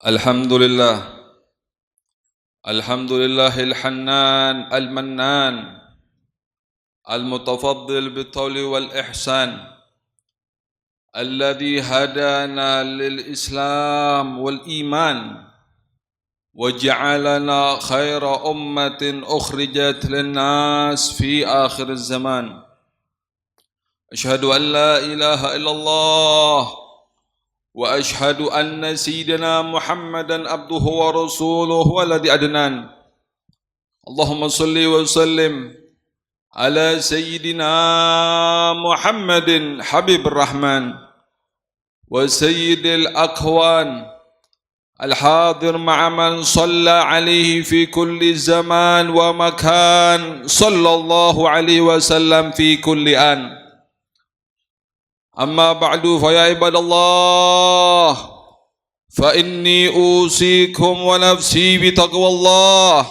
الحمد لله الحمد لله الحنان المنان المتفضل بالطول والإحسان الذي هدانا للإسلام والإيمان وجعلنا خير أمة أخرجت للناس في آخر الزمان. أشهد أن لا إله إلا الله وأشهد أن سيدنا محمدا عبده ورسوله والذي أدنان. اللهم صل وسلم على سيدنا محمد حبيب الرحمن وسيد الأكوان الحاضر مع من صلى عليه في كل زمان ومكان صلى الله عليه وسلم في كل آن. أما بعد فيا عباد الله فإني أوصيكم ونفسي بتقوى الله.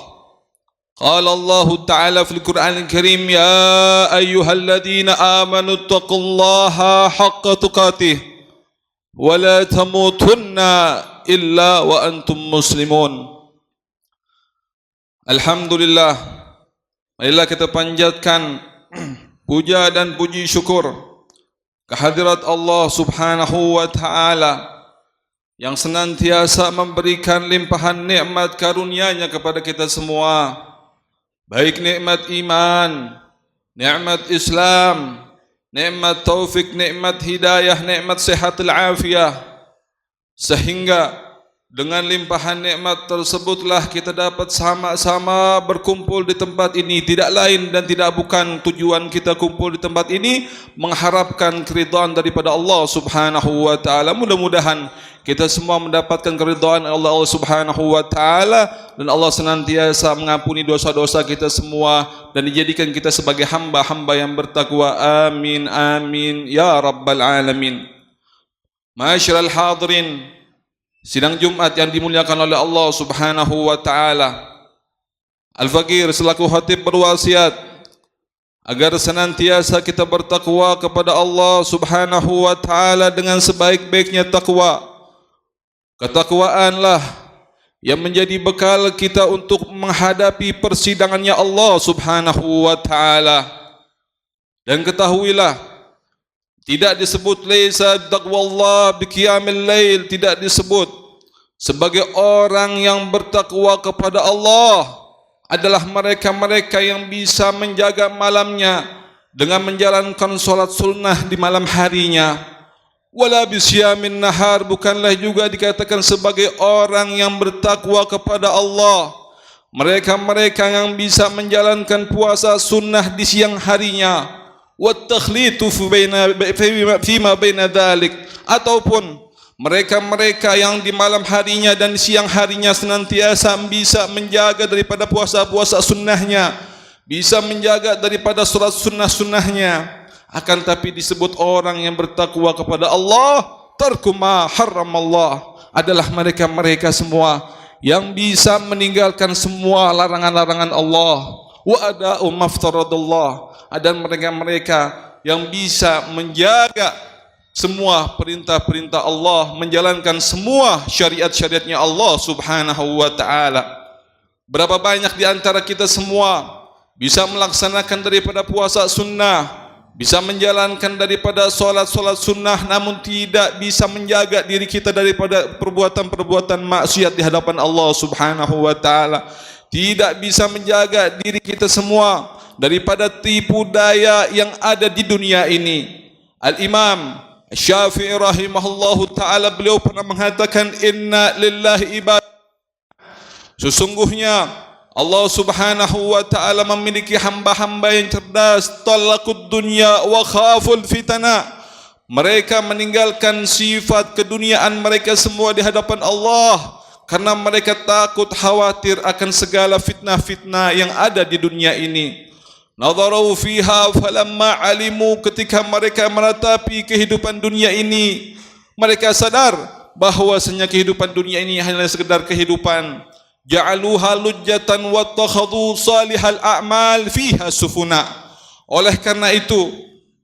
قال الله تعالى في القرآن الكريم: يا أيها الذين آمنوا اتقوا الله حق تقاته ولا تموتن إلا وأنتم مسلمون. Alhamdulillah, marilah kita panjatkan puja dan puji syukur kehadirat Allah Subhanahu wa Ta'ala yang senantiasa memberikan limpahan nikmat karunia-Nya kepada kita semua, baik nikmat iman, nikmat Islam, nikmat taufik, nikmat hidayah, nikmat sehatul afiyah, sehingga dengan limpahan nikmat tersebutlah kita dapat sama-sama berkumpul di tempat ini. Tidak lain dan tidak bukan tujuan kita kumpul di tempat ini mengharapkan keridhaan daripada Allah Subhanahu wa Ta'ala. Mudah-mudahan kita semua mendapatkan keridhaan Allah Subhanahu wa Ta'ala dan Allah senantiasa mengampuni dosa-dosa kita semua dan dijadikan kita sebagai hamba-hamba yang bertakwa. Amin amin ya rabbal alamin. Ma'asyiral hadirin, sidang Jumat yang dimuliakan oleh Allah Subhanahu wa Ta'ala, Al-Fakir selaku khatib berwasiat agar senantiasa kita bertakwa kepada Allah Subhanahu wa Ta'ala dengan sebaik-baiknya takwa. Ketakwaanlah yang menjadi bekal kita untuk menghadapi persidangannya Allah Subhanahu wa Ta'ala. Dan ketahuilah, tidak disebut laisa taqwallah biqiyamil lail, tidak disebut sebagai orang yang bertakwa kepada Allah adalah mereka-mereka yang bisa menjaga malamnya dengan menjalankan salat sunnah di malam harinya. Wala bisyamin nahar, bukanlah juga dikatakan sebagai orang yang bertakwa kepada Allah mereka-mereka yang bisa menjalankan puasa sunnah di siang harinya. Wattakhlitu fima baina dzalik, ataupun mereka-mereka yang di malam harinya dan siang harinya senantiasa bisa menjaga daripada puasa-puasa sunnahnya, bisa menjaga daripada salat sunnah-sunnahnya, akan tapi disebut orang yang bertakwa kepada Allah, tarku ma haramallah, adalah mereka-mereka semua yang bisa meninggalkan semua larangan-larangan Allah, wa ada'u maftaradallah, dan mereka-mereka yang bisa menjaga semua perintah-perintah Allah, menjalankan semua syariat-syariatnya Allah Subhanahu wa Ta'ala. Berapa banyak di antara kita semua bisa melaksanakan daripada puasa sunnah, bisa menjalankan daripada solat-solat sunnah, namun tidak bisa menjaga diri kita daripada perbuatan-perbuatan maksiat di hadapan Allah Subhanahu wa Ta'ala. Tidak bisa menjaga diri kita semua daripada tipu daya yang ada di dunia ini. Al-Imam Syafi'i rahimahullahu ta'ala, beliau pernah mengatakan, inna lillahi ibad, sesungguhnya Allah Subhanahu wa ta'ala memiliki hamba-hamba yang cerdas, talaqud dunya wa khaful fitana, mereka meninggalkan sifat keduniaan mereka semua di hadapan Allah karena mereka takut khawatir akan segala fitnah-fitnah yang ada di dunia ini. Nadharu fiha falamma alimu, ketika mereka meratapi kehidupan dunia ini, mereka sadar bahwasanya kehidupan dunia ini hanya sekedar kehidupan. Ja'aluha lujjatan wattakhadhu salihal a'mal fiha sufuna. Oleh karena itu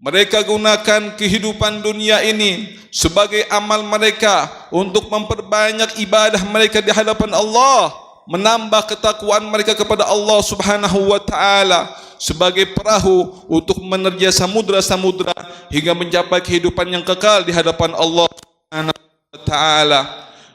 Mereka gunakan kehidupan dunia ini sebagai amal mereka untuk memperbanyak ibadah mereka di hadapan Allah, menambah ketakwaan mereka kepada Allah Subhanahu wa taala sebagai perahu untuk menerja samudra-samudra hingga mencapai kehidupan yang kekal di hadapan Allah Subhanahu wa taala.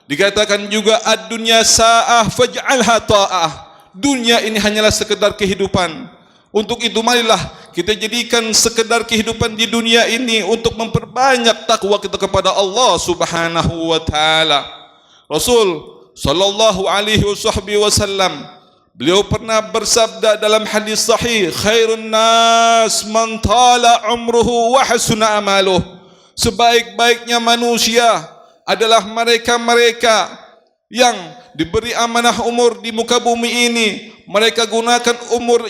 Dikatakan juga ad-dunya sa'ah faj'alha ta'ah. Dunia ini hanyalah sekedar kehidupan. Untuk itu marilah kita jadikan sekedar kehidupan di dunia ini untuk memperbanyak takwa kita kepada Allah Subhanahu wa taala. Rasul sallallahu alaihi wasallam beliau pernah bersabda dalam hadis sahih, khairun nas man tala umruhu wa hasuna amaluh. Sebaik-baiknya manusia adalah mereka-mereka yang diberi amanah umur di muka bumi ini. Mereka gunakan umur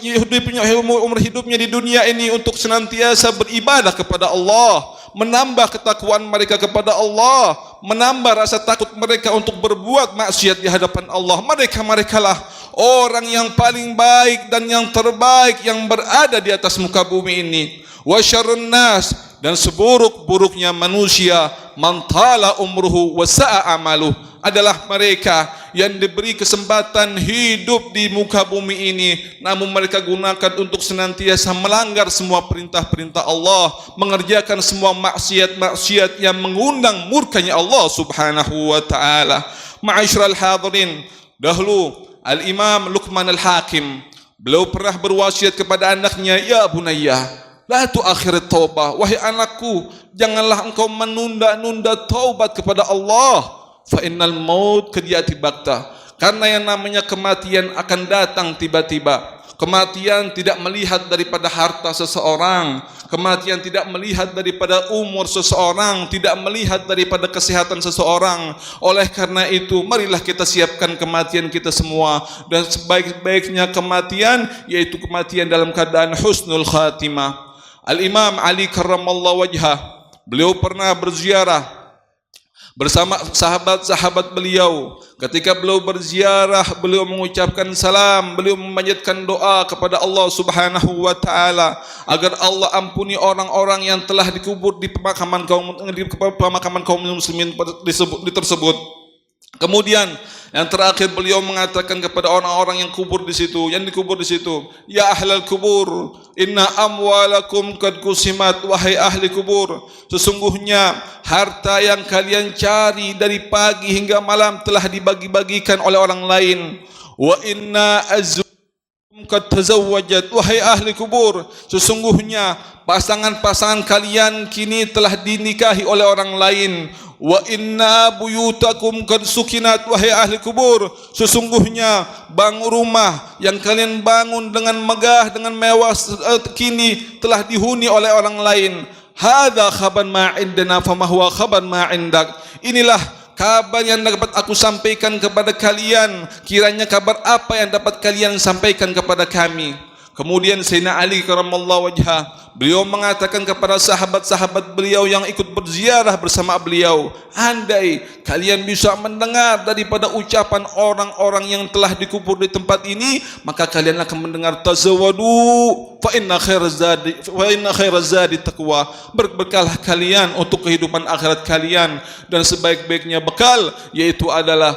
hidupnya di dunia ini untuk senantiasa beribadah kepada Allah, menambah ketakwaan mereka kepada Allah, menambah rasa takut mereka untuk berbuat maksiat di hadapan Allah. Mereka-merekalah orang yang paling baik dan yang terbaik yang berada di atas muka bumi ini. Wa syarrun nas, dan seburuk-buruknya manusia, man tala umruhu wa sa'a amaluh, adalah mereka yang diberi kesempatan hidup di muka bumi ini, namun mereka gunakan untuk senantiasa melanggar semua perintah-perintah Allah, mengerjakan semua maksiat-maksiat yang mengundang murkanya Allah Subhanahu wa taala. Ma'asyiral hadirin, dahulu Al-Imam Luqman Al-Hakim beliau pernah berwasiat kepada anaknya, ya bunayya la tu'akhir taubah, wahai anakku, janganlah engkau menunda-nunda taubat kepada Allah. Fa innal maut qad ya'ti baghtah, karena yang namanya kematian akan datang tiba-tiba. Kematian tidak melihat daripada harta seseorang, kematian tidak melihat daripada umur seseorang, tidak melihat daripada kesehatan seseorang. Oleh karena itu, marilah kita siapkan kematian kita semua, dan sebaik-baiknya kematian yaitu kematian dalam keadaan husnul khatimah. Al-Imam Ali karramallahu wajhah beliau pernah berziarah bersama sahabat-sahabat beliau. Ketika beliau berziarah, beliau mengucapkan salam, beliau memanjatkan doa kepada Allah Subhanahu wa taala agar Allah ampuni orang-orang yang telah dikubur di pemakaman kaum muslimin tersebut. Kemudian yang terakhir beliau mengatakan kepada orang-orang yang kubur di situ, yang dikubur di situ, ya ahlal kubur, inna amwalakum qad kusimat, wahai ahli kubur, sesungguhnya harta yang kalian cari dari pagi hingga malam telah dibagi-bagikan oleh orang lain. Wa inna azwajakum qad tazawwajat, wahai ahli kubur, sesungguhnya pasangan-pasangan kalian kini telah dinikahi oleh orang lain. Wa inna buyutakum qad sukinat, wahai ahli kubur, sesungguhnya rumah yang kalian bangun dengan megah, dengan mewah kini telah dihuni oleh orang lain. Hadza khaban ma indana fama huwa khaban ma indak. Inilah kabar yang dapat aku sampaikan kepada kalian, kiranya kabar apa yang dapat kalian sampaikan kepada kami. Kemudian Sayyidina Ali karramallahu wajhah beliau mengatakan kepada sahabat-sahabat beliau yang ikut berziarah bersama beliau, andai kalian bisa mendengar daripada ucapan orang-orang yang telah dikubur di tempat ini, maka kalian akan mendengar tazawwadu fa inna khairaz zadi taqwa, berbekallah kalian untuk kehidupan akhirat kalian, dan sebaik-baiknya bekal yaitu adalah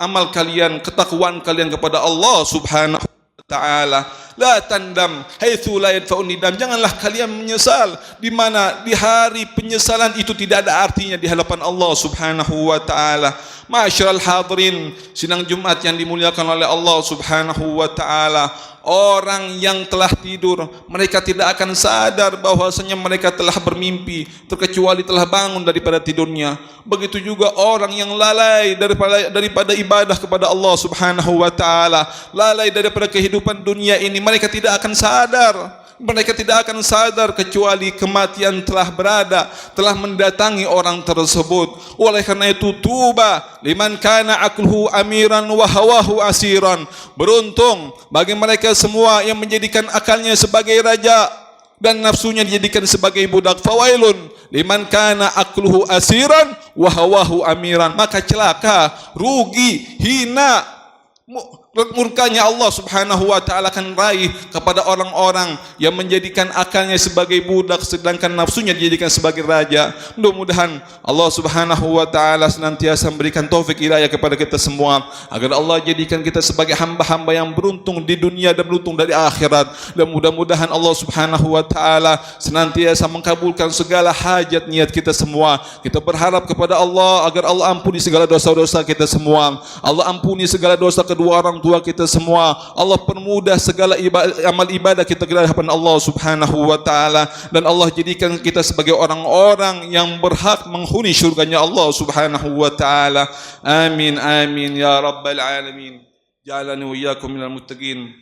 amal kalian, ketakwaan kalian kepada Allah Subhanahu ta'ala. La tandam haitsu la yadfa'un nidam, janganlah kalian menyesal di mana di hari penyesalan itu tidak ada artinya di hadapan Allah Subhanahu wa taala. Ma'asyiral hadirin, sidang Jumat yang dimuliakan oleh Allah Subhanahu wa taala, orang yang telah tidur, mereka tidak akan sadar bahwasanya mereka telah bermimpi, terkecuali telah bangun daripada tidurnya. Begitu juga orang yang lalai daripada ibadah kepada Allah Subhanahu wa taala, lalai daripada kehidupan dunia ini, mereka tidak akan sadar. Mereka tidak akan sadar kecuali kematian telah berada, telah mendatangi orang tersebut. Oleh karena itu, tuba liman kana aqluhu amiran wa hawahu asiran. Beruntung bagi mereka semua yang menjadikan akalnya sebagai raja dan nafsunya dijadikan sebagai budak. Fawailun liman kana aqluhu asiran wa hawahu amiran. Maka celaka, rugi, hina, murkanya Allah subhanahu wa ta'ala akan raih kepada orang-orang yang menjadikan akalnya sebagai budak sedangkan nafsunya dijadikan sebagai raja. Mudah-mudahan Allah subhanahu wa ta'ala senantiasa memberikan taufik hidayah kepada kita semua, agar Allah jadikan kita sebagai hamba-hamba yang beruntung di dunia dan beruntung dari akhirat. Dan mudah-mudahan Allah subhanahu wa ta'ala senantiasa mengkabulkan segala hajat niat kita semua. Kita berharap kepada Allah agar Allah ampuni segala dosa-dosa kita semua. Allah ampuni segala dosa kedua orang tua kita semua. Allah permudah segala amal ibadah kita ke hadapan Allah subhanahu wa ta'ala. Dan Allah jadikan kita sebagai orang-orang yang berhak menghuni syurganya Allah subhanahu wa ta'ala. Amin amin ya rabbal alamin. Ja'alani wa iyyakum minal muttaqin.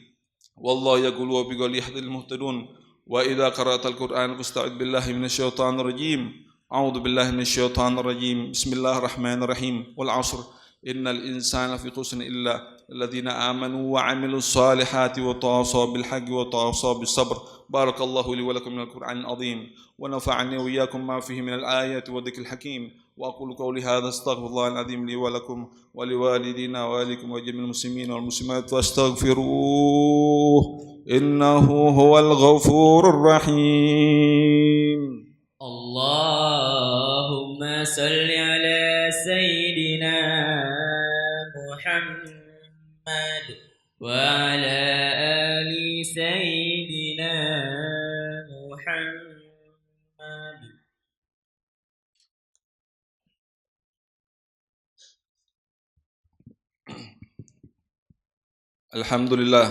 Wallahu yaqulu wa biqawli yahdil muhtadun. Wa idza qara'tal Qur'an fasta'id billahi minasyaitonir rajim. A'udzu billahi minasyaitonir rajim. Bismillahirrahmanirrahim. Wal 'ashr. Innal insana fi khusrin illa alladhina amanu wa 'amilus salihati wa tawasaw bil haqqi wa tawasaw bis sabr. Barakallahu li wa lakum minal Qur'anil 'azim wa nafa'ani wa iyyakum ma fihi minal ayati wa dhikril hakim. Wa aqulu qawli hadha astaghfirullahal 'azim li wa lakum wa liwalidina wa likum wa jami'il muslimin wal muslimat wastaghfiruh innahu huwal ghafurur rahim. Allahumma salli ala sayyidina Muhammad wa ala ali sayyidina Muhammad. Alhamdulillah.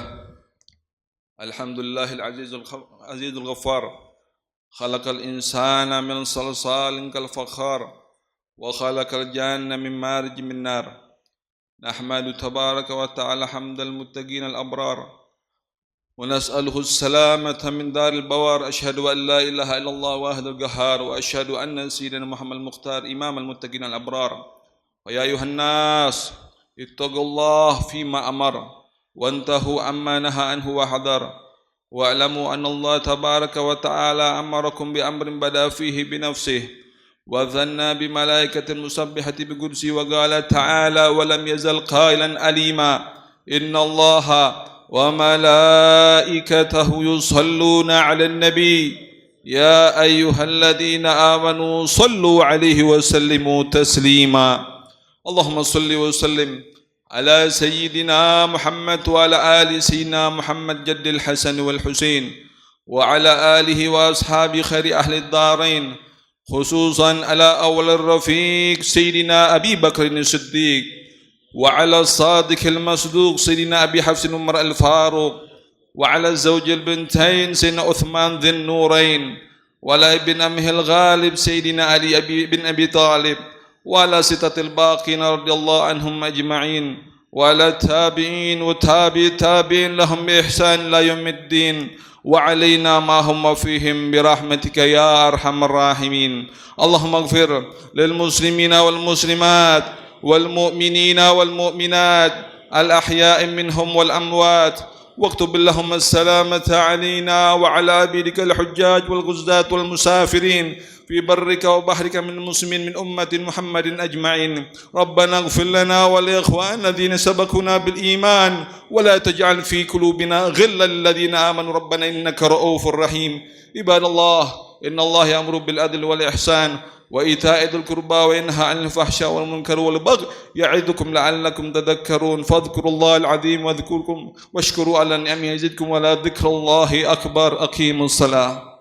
Alhamdulillahil azizul ghaffar. Khalaqal insana min salsalin kal fakhar wa khalaqal janna min marij min nar. Nahmadu tabaraka wa ta'ala hamdal muttaqin al abrar wa nas'aluhu as-salamata min daril bawar. Ashhadu an la ilaha illallah wahdul qahhar wa ashhadu anna sayyidina Muhammad al-Mukhtar imam al-muttaqin al abrar. Wa ya ayuhan nas ittaqullaha fima amara وانتهوا عما نهى عنه وحذر واعلموا أن الله تبارك وتعالى أمركم بأمر بدأ فيه بنفسه وثنى بملائكة المسبحة بقدسه وقال تعالى ولم يزل قائلا أليما إن الله وملائكته يصلون على النبي يا أيها الذين آمنوا صلوا عليه وسلموا تسليما. اللهم صل وسلم على سيدنا محمد وعلى آل سيدنا محمد جد الحسن والحسين وعلى آله وأصحابه خير أهل الدارين، خصوصا على أول الرفيق سيدنا أبي بكر الصديق وعلى الصادق المصدوق سيدنا أبي حفص عمر الفاروق وعلى الزوج البنتين سيدنا عثمان ذي النورين وعلى ابن أمه الغالب سيدنا علي بن أبي طالب وعلى ستة الباقين رضي الله عنهم أجمعين وعلى التابعين وتابع التابعين لهم بإحسان إلى يوم الدين وعلينا ما هم فيهم برحمتك يا أرحم الراحمين. اللهم اغفر للمسلمين والمسلمات والمؤمنين والمؤمنات الأحياء منهم والأموات واكتب لهم السلامة علينا وعلى عبيدك الحجاج والغزاة والمسافرين في برك وبحرك من المسلمين من أمة محمد أجمعين. ربنا اغفر لنا ولإخواننا الذين سبقونا بالإيمان ولا تجعل في قلوبنا غلا للذين آمنوا ربنا إنك رؤوف رحيم. عباد الله إن الله يأمر بالعدل والإحسان وإيتاء ذي القربى وينهى عن الفحشاء والمنكر والبغي يعظكم لعلكم تذكرون. فاذكروا الله العظيم واذكركم واشكروا على نعمه يزدكم ولا ذكر الله أكبر. أقيموا الصلاة.